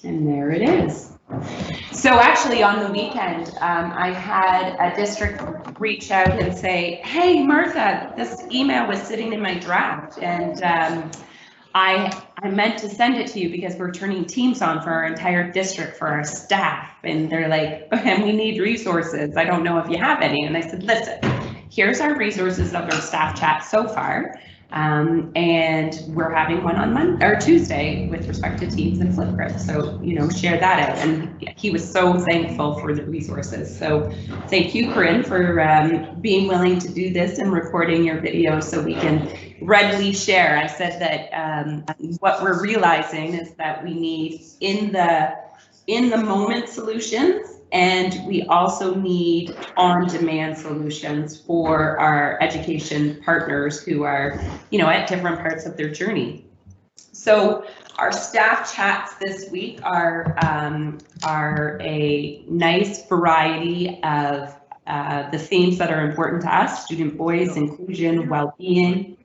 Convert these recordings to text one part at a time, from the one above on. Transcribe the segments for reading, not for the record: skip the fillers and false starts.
And there it is. So actually on the weekend, I had a district reach out and say, hey, Martha, this email was sitting in my draft, and I meant to send it to you because we're turning Teams on for our entire district for our staff. And they're like, and we need resources. I don't know if you have any. And I said, listen, here's our resources of our staff chat so far. And we're having one on Monday or Tuesday with respect to Teams and Flipgrid. So, you know, share that out. And he was so thankful for the resources. So thank you, Corinne, for being willing to do this and recording your video so we can readily share. I said that what we're realizing is that we need in the moment solutions, and we also need on-demand solutions for our education partners who are, you know, at different parts of their journey. So our staff chats this week are a nice variety of the themes that are important to us: student voice, inclusion, well-being.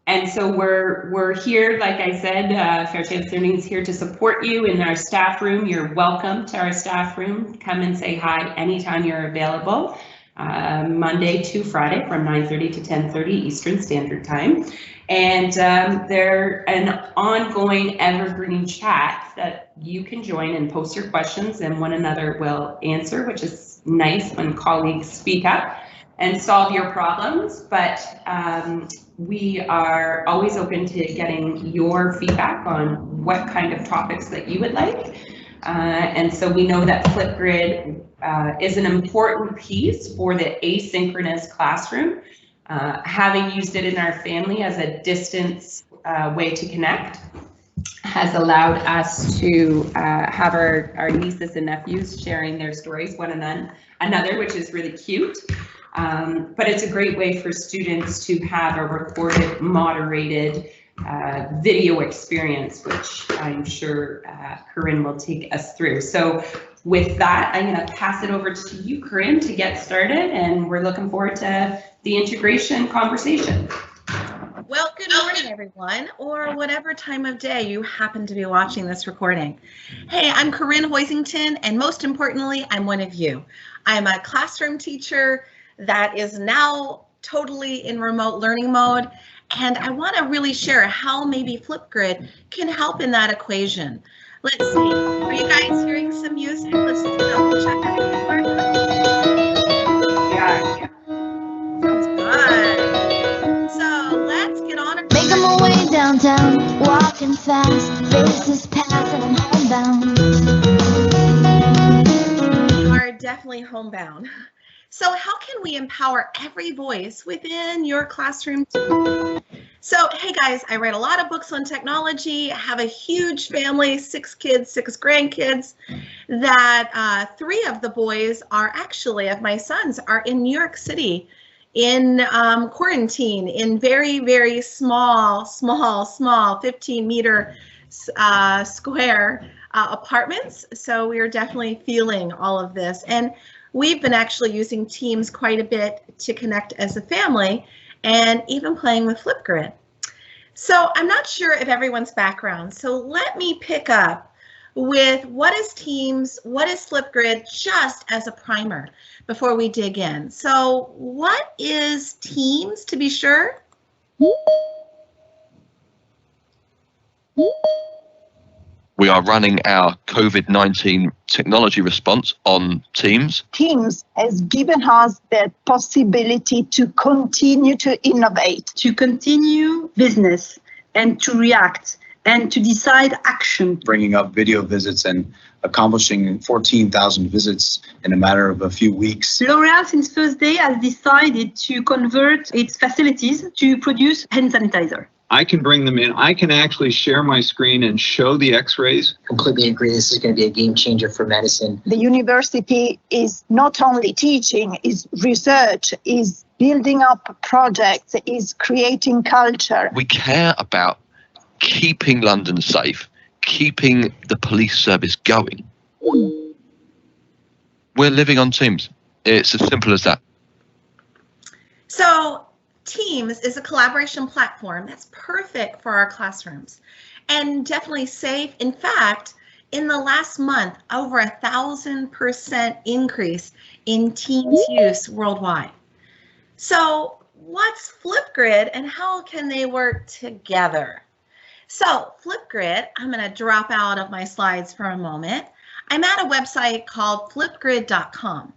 And so we're here, like I said, Fair Chance Learning is here to support you in our staff room. You're welcome to our staff room. Come and say hi anytime you're available, Monday to Friday from 9:30 to 10:30 Eastern Standard Time. And they're an ongoing evergreen chat that you can join and post your questions, and one another will answer, which is nice when colleagues speak up and solve your problems. But we are always open to getting your feedback on what kind of topics that you would like. And so we know that Flipgrid is an important piece for the asynchronous classroom. Having used it in our family as a distance way to connect has allowed us to have our nieces and nephews sharing their stories one another, which is really cute. But it's a great way for students to have a recorded, moderated video experience, which I'm sure Corinne will take us through. So with that, I'm going to pass it over to you, Corinne, to get started, and we're looking forward to the integration conversation. Well, good morning, everyone, or whatever time of day you happen to be watching this recording. Hey, I'm Corinne Hoisington, and most importantly, I'm one of you. I'm a classroom teacher that is now totally in remote learning mode, and I want to really share how maybe Flipgrid can help in that equation. Let's see, are you guys hearing some music? Let's double check everything working. Yeah. Sounds good. So let's get on. Making my way downtown, walking fast, faces pass and I'm homebound. We are definitely homebound. So how can we empower every voice within your classroom too? So, hey guys, I write a lot of books on technology, have a huge family, 6 kids, 6 grandkids, that 3 of the boys are actually, of my sons, are in New York City in quarantine in very, very small 15-meter square apartments. So we are definitely feeling all of this. And we've been actually using Teams quite a bit to connect as a family, and even playing with Flipgrid. So I'm not sure of everyone's background, so let me pick up with what is Teams, what is Flipgrid, just as a primer before we dig in. So what is Teams, to be sure? We are running our COVID-19 technology response on Teams. Teams has given us the possibility to continue to innovate, to continue business, and to react, and to decide action. Bringing up video visits and accomplishing 14,000 visits in a matter of a few weeks. L'Oréal, since first day, has decided to convert its facilities to produce hand sanitizer. I can bring them in. I can actually share my screen and show the x-rays. Completely agree. This is going to be a game changer for medicine. The university is not only teaching, is research, is building up projects, is creating culture. We care about keeping London safe, keeping the police service going. We're living on Teams. It's as simple as that. So Teams is a collaboration platform that's perfect for our classrooms. and definitely safe. In fact, in the last month, over 1,000% increase in Teams use worldwide. So what's Flipgrid and how can they work together? So Flipgrid, I'm going to drop out of my slides for a moment. I'm at a website called flipgrid.com.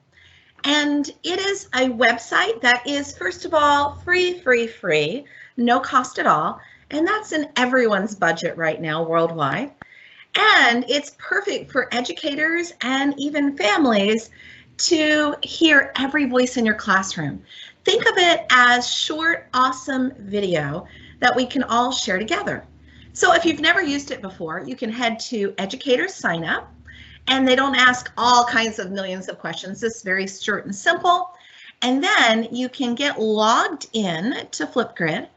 And it is a website that is, first of all, free, no cost at all. And that's in everyone's budget right now worldwide. And it's perfect for educators and even families to hear every voice in your classroom. Think of it as short, awesome video that we can all share together. So if you've never used it before, you can head to Educators Sign Up, and they don't ask all kinds of millions of questions. It's very short and simple. And then you can get logged in to Flipgrid.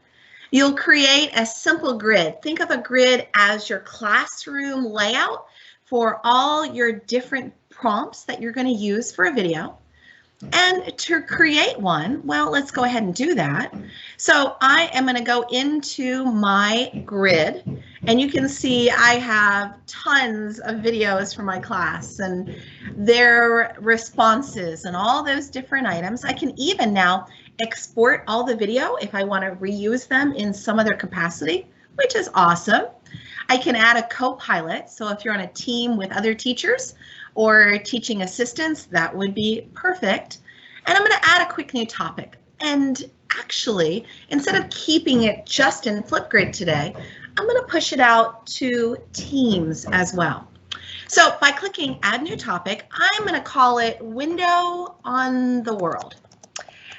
You'll create a simple grid. Think of a grid as your classroom layout for all your different prompts that you're going to use for a video. And to create one, well, let's go ahead and do that. So I am going to go into my grid, and you can see I have tons of videos for my class and their responses and all those different items. I can even now export all the video if I want to reuse them in some other capacity, which is awesome. I can add a co-pilot, so if you're on a team with other teachers or teaching assistants, that would be perfect. And I'm going to add a quick new topic. And actually, instead of keeping it just in Flipgrid today, I'm going to push it out to Teams as well. So by clicking Add New Topic, I'm going to call it Window on the World.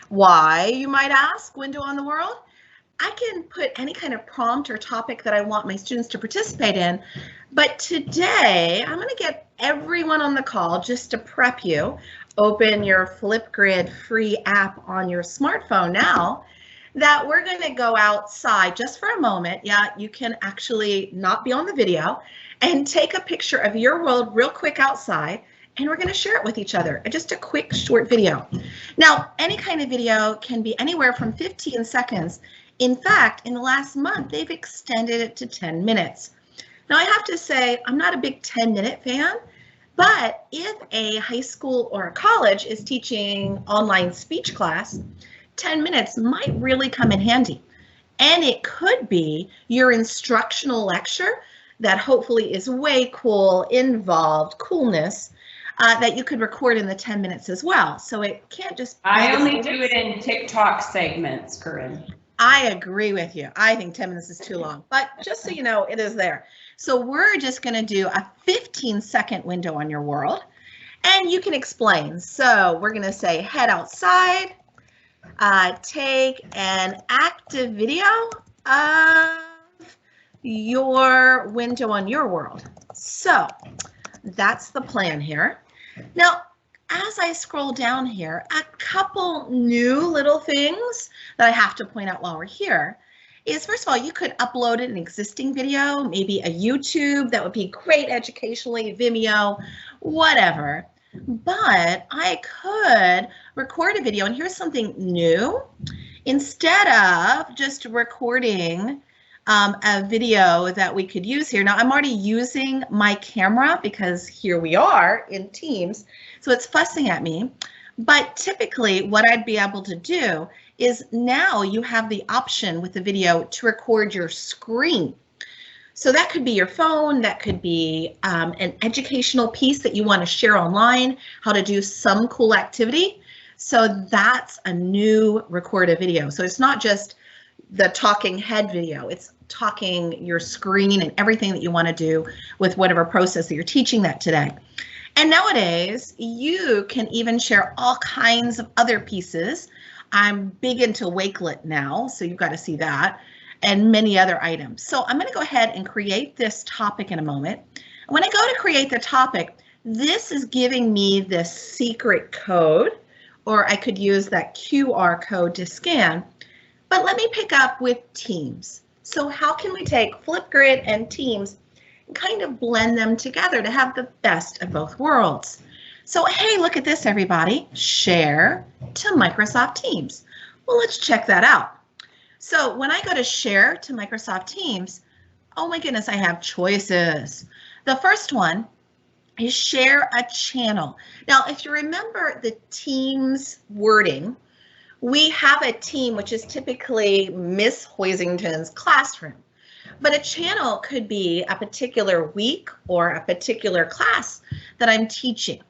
Why, you might ask, Window on the World? I can put any kind of prompt or topic that I want my students to participate in, but today I'm going to get everyone on the call just to prep you. Open your Flipgrid free app on your smartphone now, that we're going to go outside just for a moment. Yeah, you can actually not be on the video and take a picture of your world real quick outside, and we're going to share it with each other. Just a quick short video. Now, any kind of video can be anywhere from 15 seconds. In fact, in the last month, they've extended it to 10 minutes. Now, I have to say, I'm not a big 10-minute fan, but if a high school or a college is teaching online speech class, 10 minutes might really come in handy. And it could be your instructional lecture that hopefully is way cool, involved, coolness, that you could record in the 10 minutes as well. So it can't just be I only do it in TikTok segments, Corinne. I agree with you. I think 10 minutes is too long, but just so you know, it is there. So we're just going to do a 15-second window on your world, and you can explain. So we're going to say head outside, take an active video of your window on your world. So that's the plan here. Now, as I scroll down here, a couple new little things that I have to point out while we're here is, first of all, you could upload an existing video, maybe a YouTube, that would be great educationally, Vimeo, whatever. But I could record a video, and here's something new. Instead of just recording a video that we could use here. Now, I'm already using my camera because here we are in Teams, so it's fussing at me. But typically what I'd be able to do is now you have the option with the video to record your screen. So that could be your phone, that could be an educational piece that you want to share online, how to do some cool activity. So that's a new recorded video. So it's not just the talking head video, it's talking your screen and everything that you want to do with whatever process that you're teaching that today. And nowadays, you can even share all kinds of other pieces. I'm big into Wakelet now, so you've got to see that, and many other items. So I'm going to go ahead and create this topic in a moment. When I go to create the topic, this is giving me the secret code, or I could use that QR code to scan. But let me pick up with Teams. So how can we take Flipgrid and Teams and kind of blend them together to have the best of both worlds? So hey, look at this, everybody. Share to Microsoft Teams. Well, let's check that out. So when I go to share to Microsoft Teams, Oh my goodness, I have choices. The first one is share a channel. Now, if you remember the team's wording, we have a team, which is typically Miss Hoisington's classroom. But a channel could be a particular week or a particular class that I'm teaching.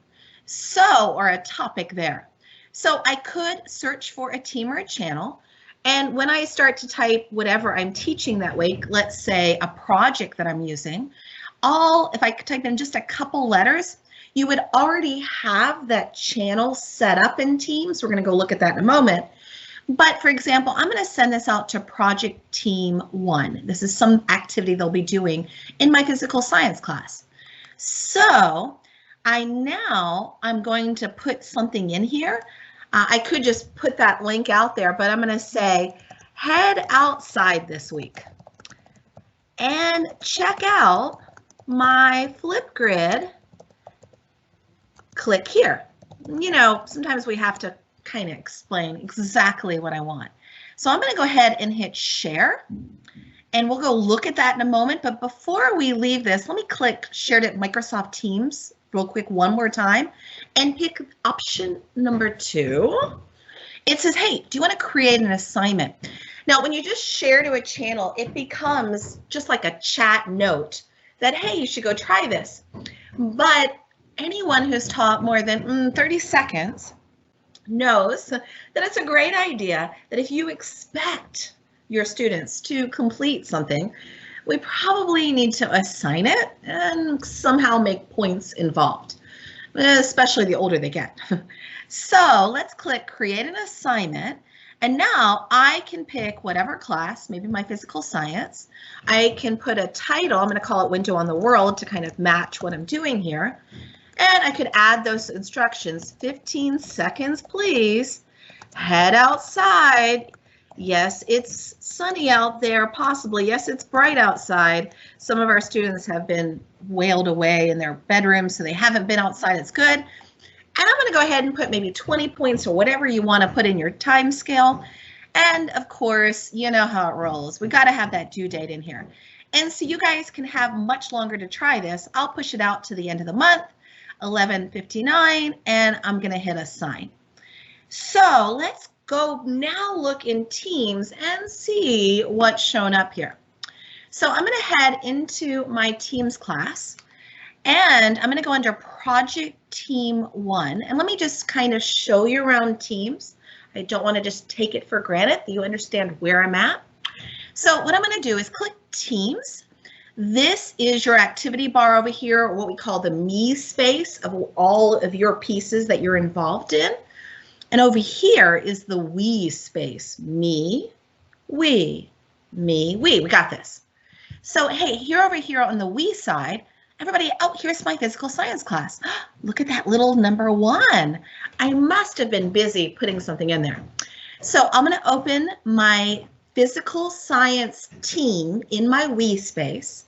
So, or a topic there. So I could search for a team or a channel. And when I start to type whatever I'm teaching that week, let's say a project that I'm using, if I type in just a couple letters, you would already have that channel set up in Teams. We're going to go look at that in a moment. But for example, I'm going to send this out to Project Team 1. This is some activity they'll be doing in my physical science class. So I'm going to put something in here. I could just put that link out there, but I'm going to say, head outside this week and check out my Flipgrid. Click here. You know, sometimes we have to kind of explain exactly what I want. So I'm going to go ahead and hit share, and we'll go look at that in a moment. But before we leave this, let me click shared at Microsoft Teams real quick one more time and pick option number 2. It says, hey, do you want to create an assignment? Now, when you just share to a channel, it becomes just like a chat note that, hey, you should go try this. But anyone who's taught more than 30 seconds knows that it's a great idea that if you expect your students to complete something, we probably need to assign it and somehow make points involved, especially the older they get. So let's click create an assignment. And now I can pick whatever class, maybe my physical science. I can put a title. I'm going to call it Window on the World to kind of match what I'm doing here. And I could add those instructions. 15 seconds, please. Head outside. Yes, it's sunny out there, possibly. Yes, it's bright outside. Some of our students have been whaled away in their bedrooms, so they haven't been outside. It's good. And I'm going to go ahead and put maybe 20 points or whatever you want to put in your time scale. And of course, you know how it rolls. We got to have that due date in here. And so you guys can have much longer to try this. I'll push it out to the end of the month, 11:59, and I'm going to hit assign. So let's go now look in Teams and see what's shown up here. So I'm going to head into my Teams class, and I'm going to go under Project Team 1. And let me just kind of show you around Teams. I don't want to just take it for granted that you understand where I'm at. So what I'm going to do is click Teams. This is your activity bar over here, or what we call the me space of all of your pieces that you're involved in. And over here is the we space. Me, we, me, we. We got this. So hey, over here on the we side, everybody, oh, here's my physical science class. Look at that little number 1. I must have been busy putting something in there. So I'm going to open my physical science team in my we space.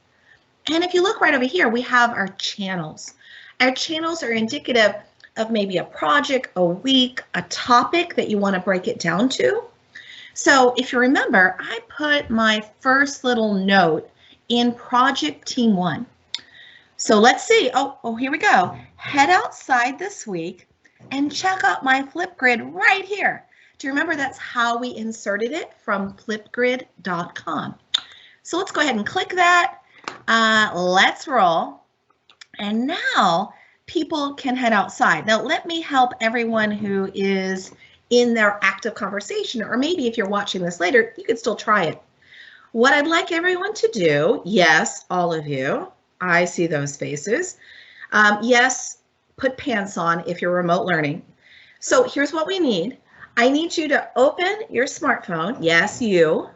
And if you look right over here, we have our channels. Our channels are indicative of maybe a project, a week, a topic that you want to break it down to. So if you remember, I put my first little note in Project Team 1. So let's see. Oh, here we go. Head outside this week and check out my Flipgrid right here. Do you remember that's how we inserted it from flipgrid.com? So let's go ahead and click that. Let's roll. And now people can head outside. Now let me help everyone who is in their active conversation, or maybe if you're watching this later, you could still try it. What I'd like everyone to do, yes, all of you, I see those faces. Yes, put pants on if you're remote learning. So here's what we need. I need you to open your smartphone, yes, you,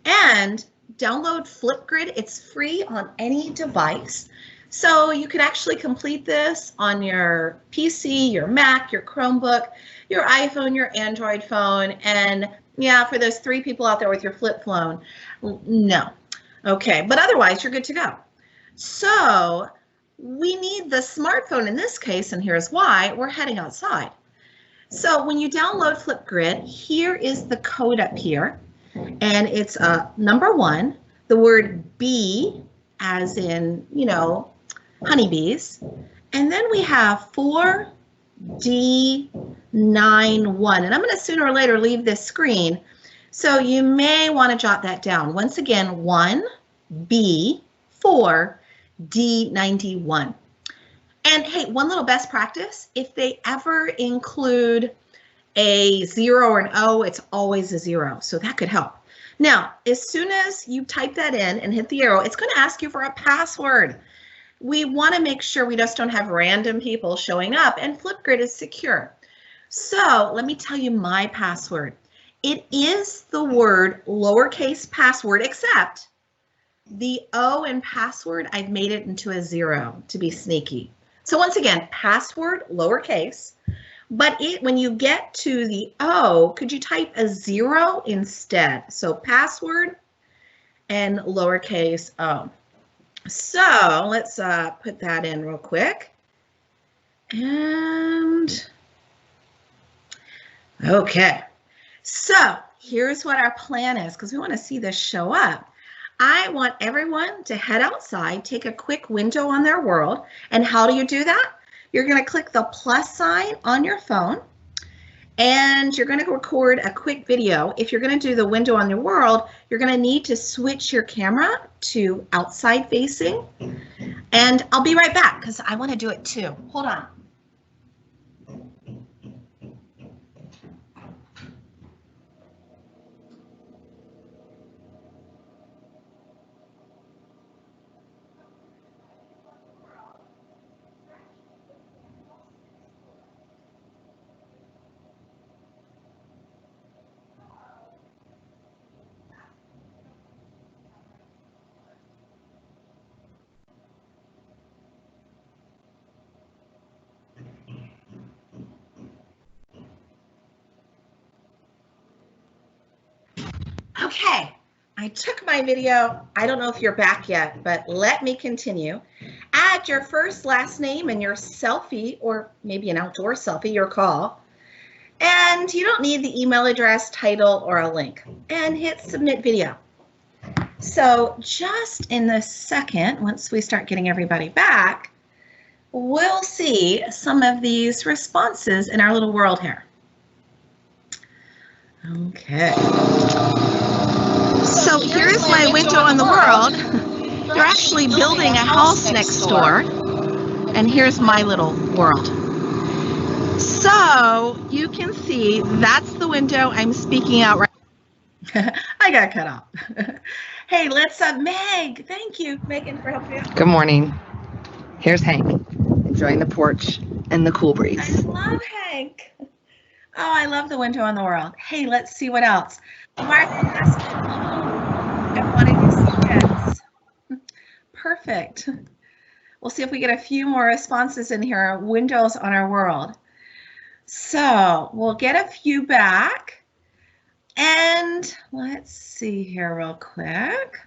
and download Flipgrid. It's free on any device. So you could actually complete this on your PC, your Mac, your Chromebook, your iPhone, your Android phone, and yeah, for those 3 people out there with your flip phone, no. Okay, but otherwise you're good to go. So we need the smartphone in this case, and here's why. We're heading outside. So when you download Flipgrid, here is the code up here, and it's number 1. the word bee, as in, you know, honeybees. And then we have 4D91. And I'm going to sooner or later leave this screen. So you may want to jot that down. Once again, 1B, 4D91. And hey, one little best practice, if they ever include a 0 or an O, it's always a 0. So that could help. Now, as soon as you type that in and hit the arrow, it's going to ask you for a password. We want to make sure we just don't have random people showing up, and Flipgrid is secure. So let me tell you my password. It is the word lowercase password, except the O in password, I've made it into a 0 to be sneaky. So once again, password lowercase, but when you get to the O, could you type a 0 instead? So password and lowercase O. So let's put that in real quick. And okay. So here's what our plan is, because we want to see this show up. I want everyone to head outside, take a quick window on their world. And how do you do that? You're going to click the plus sign on your phone, and you're going to record a quick video. If you're going to do the window on your world, you're going to need to switch your camera to outside facing. And I'll be right back because I want to do it too. Hold on. Okay, I took my video. I don't know if you're back yet, but let me continue. Add your first, last name and your selfie, or maybe an outdoor selfie, your call. And you don't need the email address, title, or a link. And hit submit video. So just in a second, once we start getting everybody back, we'll see some of these responses in our little world here. Okay. So here's my window on the world. They're actually building a house next door. And here's my little world. So you can see that's the window I'm speaking out right. I got cut off. Hey, let's Meg. Thank you, Megan, for helping out. Good morning. Here's Hank enjoying the porch and the cool breeze. I love Hank. Oh, I love the window on the world. Hey, let's see what else. Martha I wanted to see this. Perfect. We'll see if we get a few more responses in here. Windows on our world. So we'll get a few back. And let's see here real quick.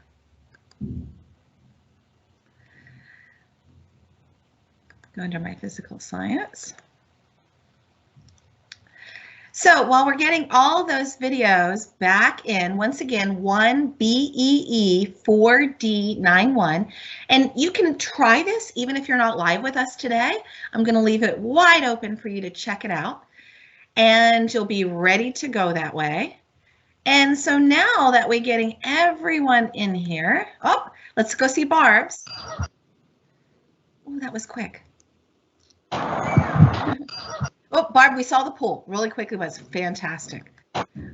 Go under my physical science. So while we're getting all those videos back in, once again, 1BEE4D91, and you can try this even if you're not live with us today. I'm going to leave it wide open for you to check it out, and you'll be ready to go that way. And so now that we're getting everyone in here, oh, let's go see Barb's. Oh, that was quick. Oh, Barb, we saw the pool really quickly. It was fantastic.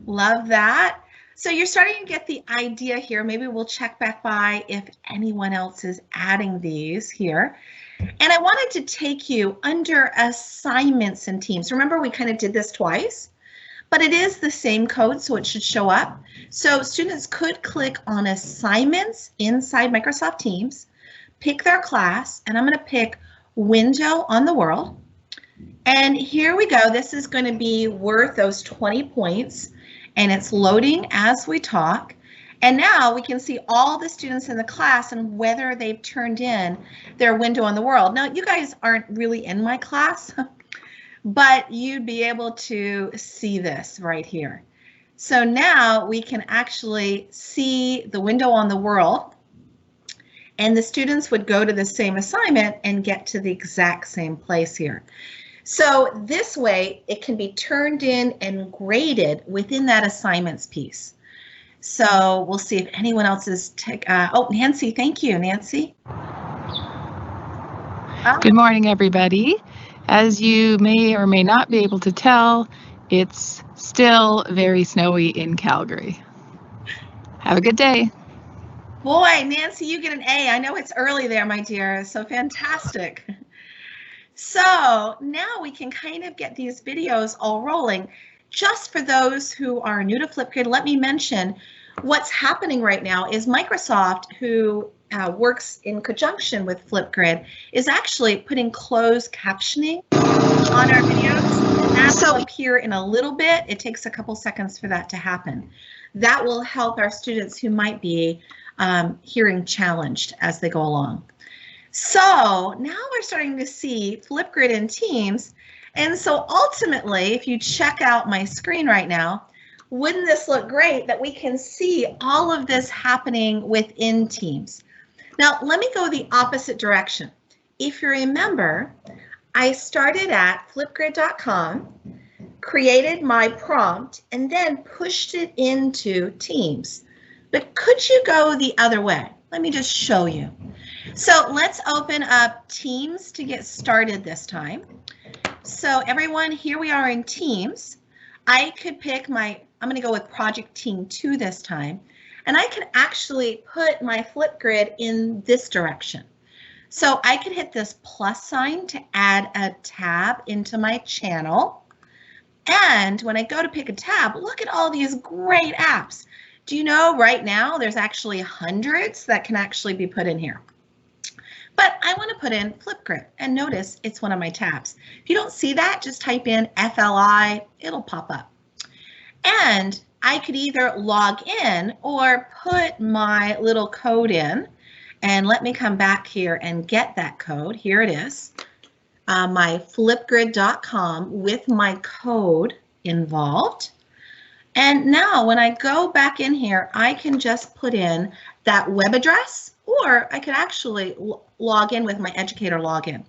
Love that. So you're starting to get the idea here. Maybe we'll check back by if anyone else is adding these here. And I wanted to take you under assignments and teams. Remember, we kind of did this twice, but it is the same code, so it should show up. So students could click on assignments inside Microsoft Teams, pick their class, and I'm going to pick window on the world. And here we go. This is going to be worth those 20 points, and it's loading as we talk. And now we can see all the students in the class and whether they've turned in their window on the world. Now, you guys aren't really in my class, but you'd be able to see this right here. So now we can actually see the window on the world, and the students would go to the same assignment and get to the exact same place here. So this way it can be turned in and graded within that assignments piece. So we'll see if anyone else is, oh, Nancy, thank you, Nancy. Good morning, everybody. As you may or may not be able to tell, it's still very snowy in Calgary. Have a good day. Boy, Nancy, you get an A. I know it's early there, my dear, so fantastic. So now we can kind of get these videos all rolling. Just for those who are new to Flipgrid, let me mention what's happening right now is Microsoft, who works in conjunction with Flipgrid, is actually putting closed captioning on our videos. And that will appear in a little bit. It takes a couple seconds for that to happen. That will help our students who might be hearing challenged as they go along. So now we're starting to see Flipgrid in Teams. And so ultimately, if you check out my screen right now, wouldn't this look great that we can see all of this happening within Teams? Now, let me go the opposite direction. If you remember, I started at flipgrid.com, created my prompt, and then pushed it into Teams. But could you go the other way? Let me just show you. So let's open up Teams to get started this time. So everyone, here we are in Teams. I could pick I'm going to go with Project Team 2 this time. And I can actually put my Flipgrid in this direction. So I could hit this plus sign to add a tab into my channel. And when I go to pick a tab, look at all these great apps. Do you know right now there's actually hundreds that can actually be put in here? But I want to put in Flipgrid, and notice it's one of my tabs. If you don't see that, just type in FLI, it'll pop up. And I could either log in or put my little code in, and let me come back here and get that code. Here it is, my flipgrid.com with my code involved. And now when I go back in here, I can just put in that web address, or I could actually log in with my educator login.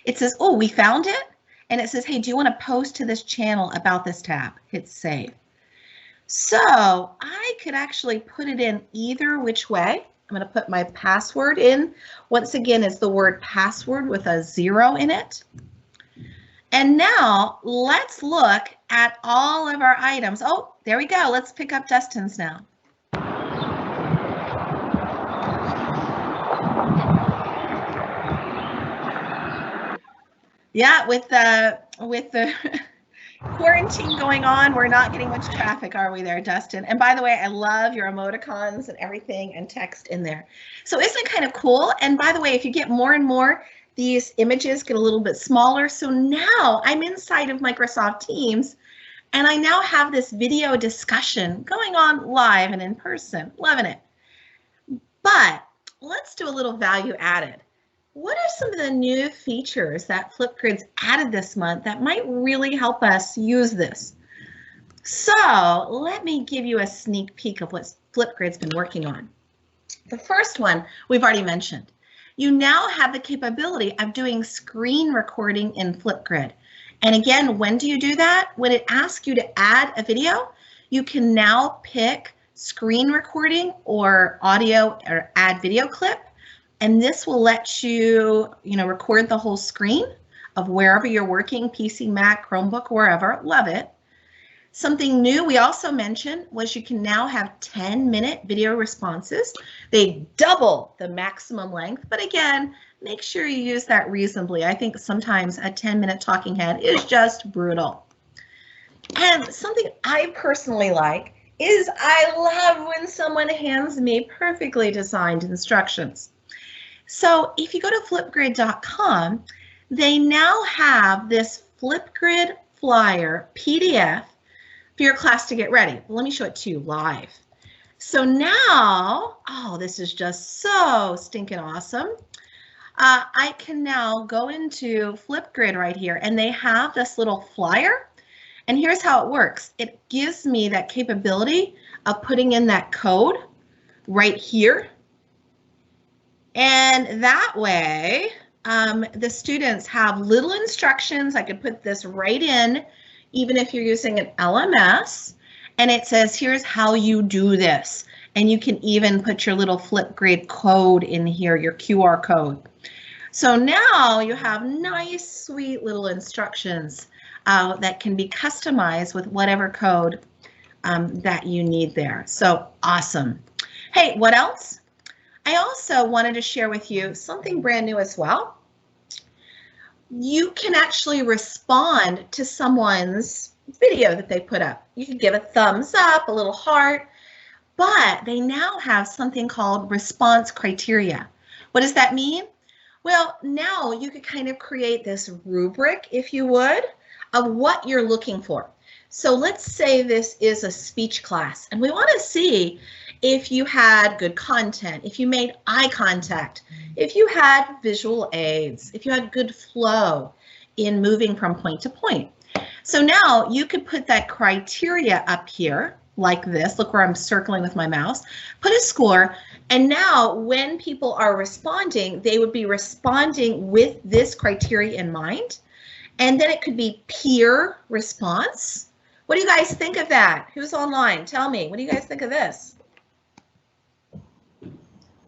It says, oh, we found it. And it says, hey, do you want to post to this channel about this tab? Hit save. So I could actually put it in either which way. I'm going to put my password in. Once again, it's the word password with a 0 in it. And now let's look at all of our items. Oh, there we go. Let's pick up Dustin's now. Yeah, with the quarantine going on, we're not getting much traffic, are we there, Dustin? And by the way, I love your emoticons and everything and text in there. So isn't it kind of cool? And by the way, if you get more and more, these images get a little bit smaller. So now I'm inside of Microsoft Teams, and I now have this video discussion going on live and in person. Loving it. But let's do a little value added. What are some of the new features that Flipgrid's added this month that might really help us use this? So let me give you a sneak peek of what Flipgrid's been working on. The first one we've already mentioned. You now have the capability of doing screen recording in Flipgrid. And again, when do you do that? When it asks you to add a video, you can now pick screen recording or audio or add video clip. And this will let you, record the whole screen of wherever you're working, PC, Mac, Chromebook, wherever. Love it. Something new we also mentioned was you can now have 10-minute video responses. They double the maximum length, but again, make sure you use that reasonably. I think sometimes a 10-minute talking head is just brutal. And something I personally like is I love when someone hands me perfectly designed instructions. So if you go to flipgrid.com, they now have this Flipgrid flyer PDF for your class to get ready. Let me show it to you live. So now, oh, this is just so stinking awesome. I can now go into Flipgrid right here, and they have this little flyer. And here's how it works. It gives me that capability of putting in that code right here. And that way, the students have little instructions. I could put this right in, even if you're using an LMS. And it says, here's how you do this. And you can even put your little Flipgrid code in here, your QR code. So now you have nice, sweet little instructions that can be customized with whatever code that you need there. So awesome. Hey, what else? I also wanted to share with you something brand new as well. You can actually respond to someone's video that they put up. You can give a thumbs up, a little heart, but they now have something called response criteria. What does that mean? Well, now you could kind of create this rubric, if you would, of what you're looking for. So let's say this is a speech class, and we want to see if you had good content, if you made eye contact, if you had visual aids, if you had good flow in moving from point to point. So now you could put that criteria up here like this. Look where I'm circling with my mouse. Put a score, and now when people are responding, they would be responding with this criteria in mind. And then it could be peer response. What do you guys think of that? Who's online? Tell me. What do you guys think of this?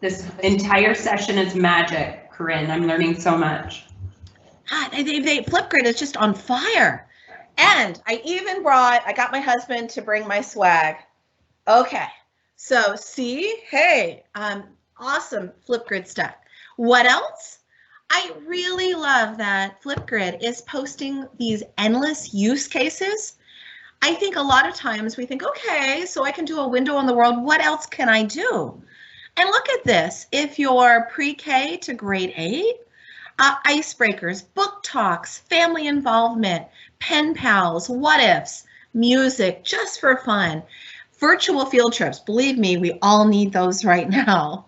This entire session is magic, Corinne. I'm learning so much. Flipgrid is just on fire. And I even I got my husband to bring my swag. Okay, so see, hey, awesome Flipgrid stuff. What else? I really love that Flipgrid is posting these endless use cases. I think a lot of times we think, okay, so I can do a window on the world. What else can I do? And look at this. If you're pre-K to grade 8, icebreakers, book talks, family involvement, pen pals, what ifs, music, just for fun, virtual field trips. Believe me, we all need those right now.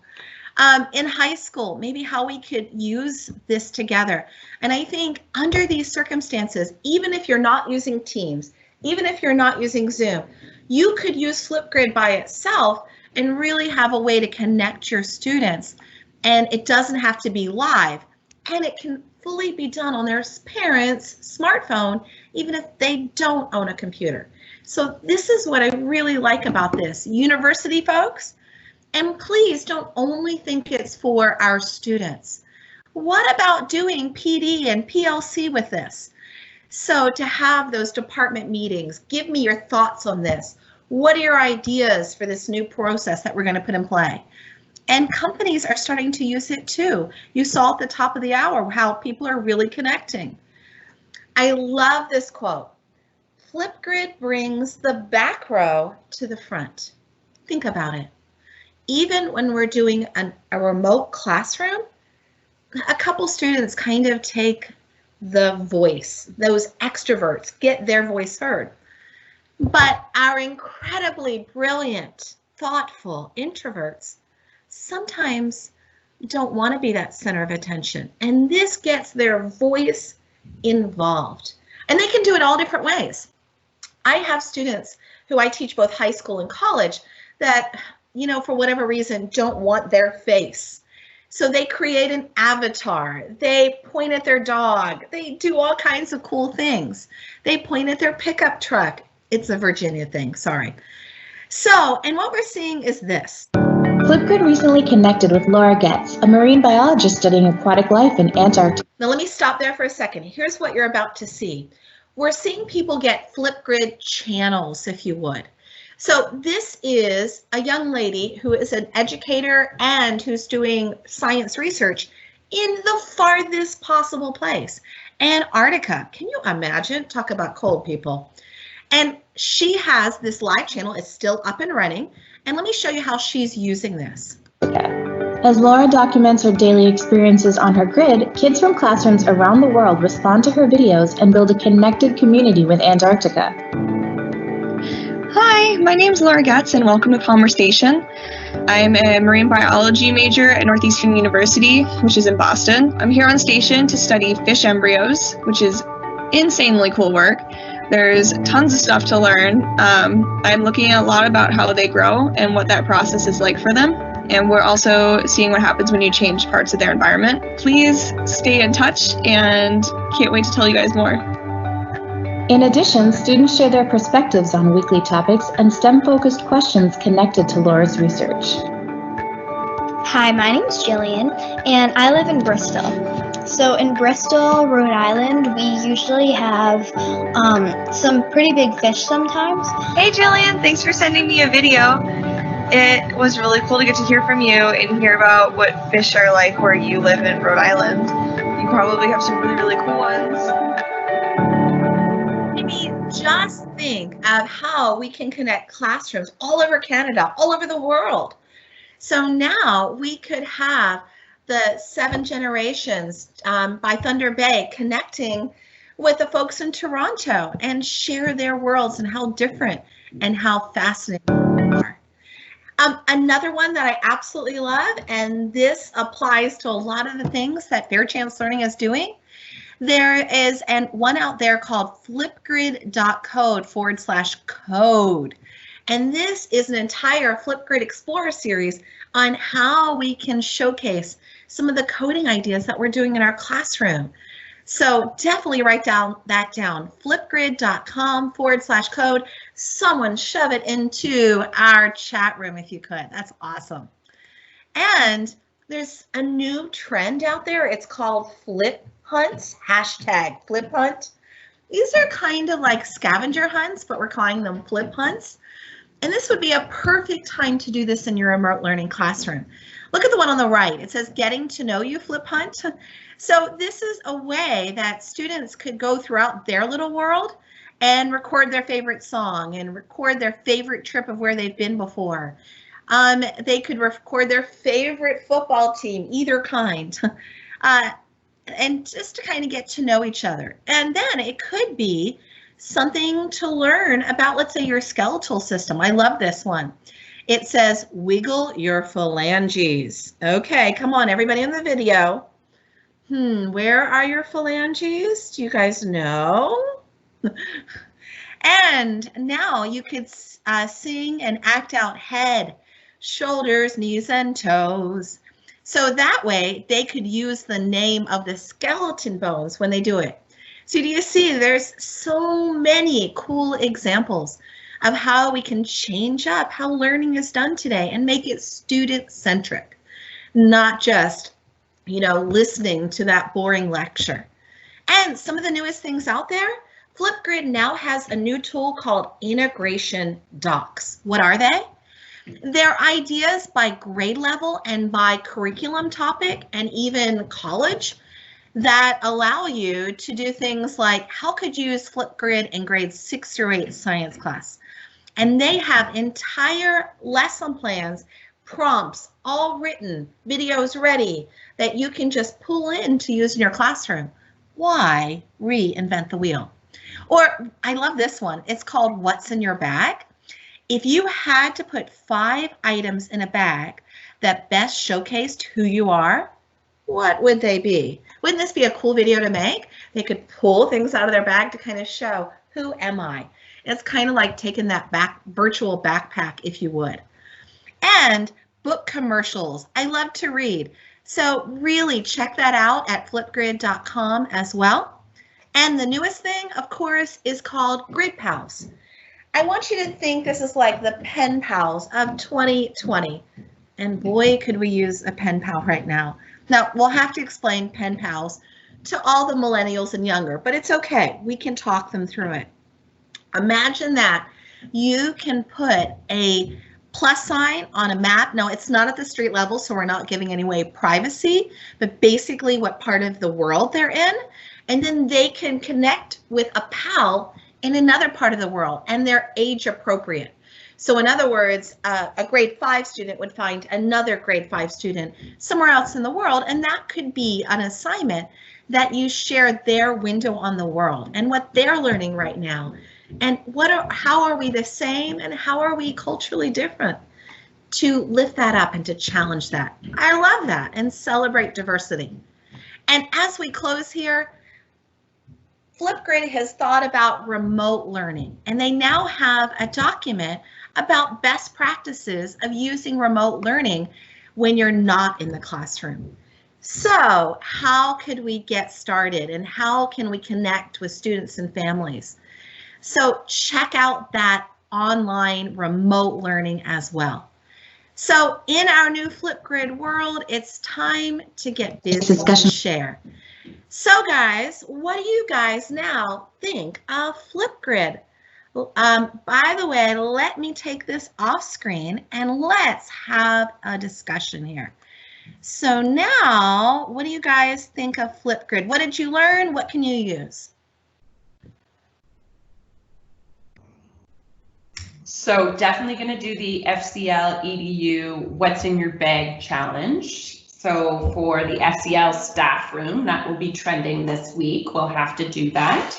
In high school, maybe how we could use this together. And I think under these circumstances, even if you're not using Teams, even if you're not using Zoom, you could use Flipgrid by itself and really have a way to connect your students. And it doesn't have to be live, and it can fully be done on their parents' smartphone, even if they don't own a computer. So this is what I really like about this. University folks, and please don't only think it's for our students. What about doing PD and PLC with this? So to have those department meetings, give me your thoughts on this. What are your ideas for this new process that we're going to put in play? And companies are starting to use it too. You saw at the top of the hour how people are really connecting. I love this quote. Flipgrid brings the back row to the front. Think about it. Even when we're doing a remote classroom, a couple students kind of take the voice, those extroverts, get their voice heard. But our incredibly brilliant, thoughtful introverts sometimes don't want to be that center of attention. And this gets their voice involved. And they can do it all different ways. I have students who I teach both high school and college that, you know, for whatever reason, don't want their face. So they create an avatar, they point at their dog, they do all kinds of cool things. They point at their pickup truck. It's a Virginia thing, sorry. So, and what we're seeing is this. Flipgrid recently connected with Laura Getz, a marine biologist studying aquatic life in Antarctica. Now let me stop there for a second. Here's what you're about to see. We're seeing people get Flipgrid channels, if you would. So this is a young lady who is an educator and who's doing science research in the farthest possible place, Antarctica. Can you imagine? Talk about cold, people. And she has this live channel. It's still up and running. And let me show you how she's using this. As Laura documents her daily experiences on her grid, kids from classrooms around the world respond to her videos and build a connected community with Antarctica. Hi, my name's Laura Getz and welcome to Palmer Station. I'm a marine biology major at Northeastern University, which is in Boston. I'm here on station to study fish embryos, which is insanely cool work. There's tons of stuff to learn. I'm looking at a lot about how they grow and what that process is like for them. And we're also seeing what happens when you change parts of their environment. Please stay in touch, and can't wait to tell you guys more. In addition, students share their perspectives on weekly topics and STEM-focused questions connected to Laura's research. Hi, my name is Jillian, and I live in Bristol. So in Bristol, Rhode Island, we usually have some pretty big fish sometimes. Hey Jillian, thanks for sending me a video. It was really cool to get to hear from you and hear about what fish are like where you live in Rhode Island. You probably have some really, really cool ones. I mean, just think of how we can connect classrooms all over Canada, all over the world. So now we could have the 7 generations by Thunder Bay connecting with the folks in Toronto and share their worlds and how different and how fascinating they are. Another one that I absolutely love, and this applies to a lot of the things that Fair Chance Learning is doing. There is one out there called flipgrid.code/code. And this is an entire Flipgrid Explorer series on how we can showcase some of the coding ideas that we're doing in our classroom. So definitely write that down, flipgrid.com/code. Someone shove it into our chat room if you could. That's awesome. And there's a new trend out there. It's called flip hunts, #fliphunt. These are kind of like scavenger hunts, but we're calling them flip hunts. And this would be a perfect time to do this in your remote learning classroom. Look at the one on the right. It says Getting to Know You Flip Hunt. So this is a way that students could go throughout their little world and record their favorite song and record their favorite trip of where they've been before. They could record their favorite football team, either kind, and just to kind of get to know each other. And then it could be something to learn about, let's say, your skeletal system. I love this one. It says, wiggle your phalanges. Okay, come on, everybody in the video. Where are your phalanges? Do you guys know? And now you could sing and act out head, shoulders, knees, and toes. So that way they could use the name of the skeleton bones when they do it. So do you see, there's so many cool examples of how we can change up how learning is done today and make it student-centric, not just, you know, listening to that boring lecture. And some of the newest things out there, Flipgrid now has a new tool called integration docs. What are they? They're ideas by grade level and by curriculum topic and even college that allow you to do things like how could you use Flipgrid in grades 6 through 8 science class. And they have entire lesson plans, prompts, all written, videos ready that you can just pull in to use in your classroom. Why reinvent the wheel? Or I love this one. It's called What's in Your Bag? If you had to put 5 items in a bag that best showcased who you are, what would they be? Wouldn't this be a cool video to make? They could pull things out of their bag to kind of show, who am I? It's kind of like taking that virtual backpack, if you would. And book commercials. I love to read. So really check that out at flipgrid.com as well. And the newest thing, of course, is called Grid Pals. I want you to think this is like the pen pals of 2020. And boy, could we use a pen pal right now. Now, we'll have to explain pen pals to all the millennials and younger, but it's okay. We can talk them through it. Imagine that you can put a plus sign on a map. No, it's not at the street level, so we're not giving away privacy, but basically what part of the world they're in. And then they can connect with a pal in another part of the world, and they're age appropriate. So in other words, a grade 5 student would find another grade 5 student somewhere else in the world, and that could be an assignment that you share their window on the world and what they're learning right now. And how are we the same and how are we culturally different? To lift that up and to challenge that. I love that, and celebrate diversity. And as we close here, Flipgrid has thought about remote learning, and they now have a document about best practices of using remote learning when you're not in the classroom. So how could we get started, and how can we connect with students and families? So check out that online remote learning as well. So in our new Flipgrid world, it's time to get busy and share. So guys, what do you guys now think of Flipgrid? By the way, let me take this off screen and let's have a discussion here. So now, what do you guys think of Flipgrid? What did you learn? What can you use? So definitely going to do the FCL EDU What's in Your Bag challenge. So for the FCL staff room, that will be trending this week. We'll have to do that.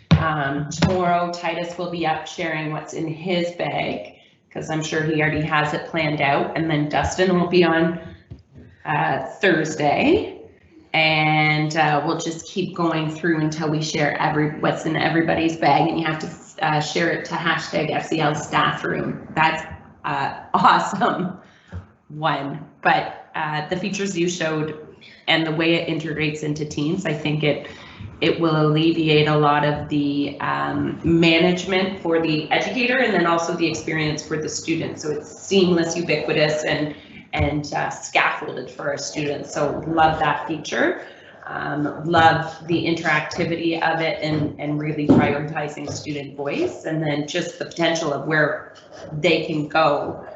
Tomorrow, Titus will be up sharing what's in his bag, because I'm sure he already has it planned out. And then Dustin will be on Thursday. And we'll just keep going through until we share what's in everybody's bag. And you have to share it to hashtag FCL staff room. That's awesome one. But the features you showed and the way it integrates into Teams, I think it will alleviate a lot of the management for the educator, and then also the experience for the student. So it's seamless, ubiquitous, and scaffolded for our students. So love that feature. Love the interactivity of it, and really prioritizing student voice, and then just the potential of where they can go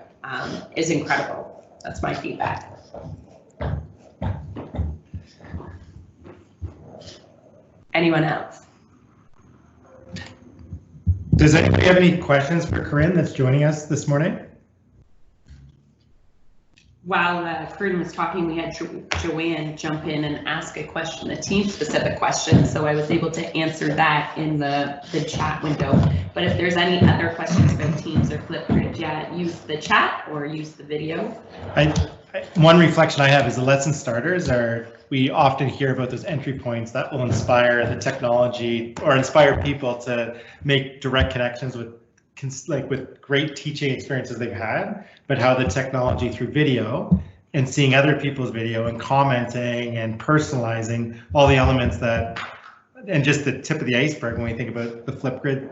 is incredible. That's my feedback. Anyone else? Does anybody have any questions for Corinne that's joining us this morning? While Corinne was talking, we had Joanne jump in and ask a question, a team-specific question, so I was able to answer that in the chat window. But if there's any other questions about Teams or Flipgrid, yeah, use the chat or use the video. One reflection I have is the lesson starters we often hear about those entry points that will inspire the technology or inspire people to make direct connections with great teaching experiences they've had, but how the technology through video and seeing other people's video and commenting and personalizing all the elements that, and just the tip of the iceberg when we think about the Flipgrid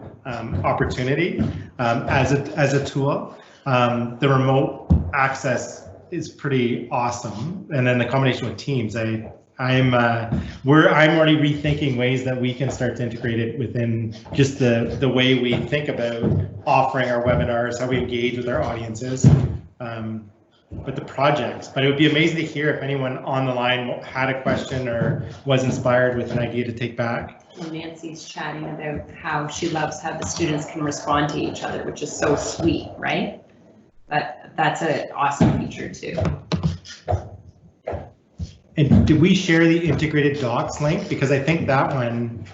opportunity as a tool. The remote access is pretty awesome, and then the combination with Teams, I'm already rethinking ways that we can start to integrate it within just the way we think about offering our webinars, how we engage with our audiences, but the projects. But it would be amazing to hear if anyone on the line had a question or was inspired with an idea to take back. Well, Nancy's chatting about how she loves how the students can respond to each other, which is so sweet, right? But that's an awesome feature too. And did we share the integrated docs link? Because I think that one,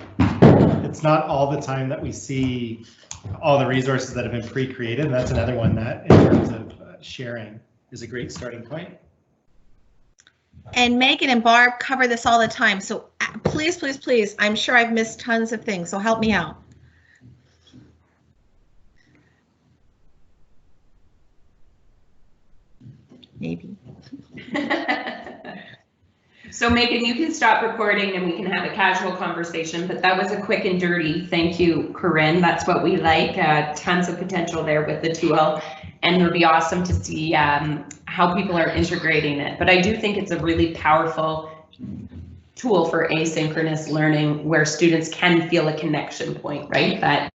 it's not all the time that we see all the resources that have been pre-created. And that's another one that, in terms of sharing, is a great starting point. And Megan and Barb cover this all the time. So please, please, please, I'm sure I've missed tons of things. So help me out. Maybe. So Megan, you can stop recording and we can have a casual conversation, but that was a quick and dirty. Thank you, Corinne. That's what we like. Tons of potential there with the tool, and it'll be awesome to see how people are integrating it. But I do think it's a really powerful tool for asynchronous learning where students can feel a connection point, right? That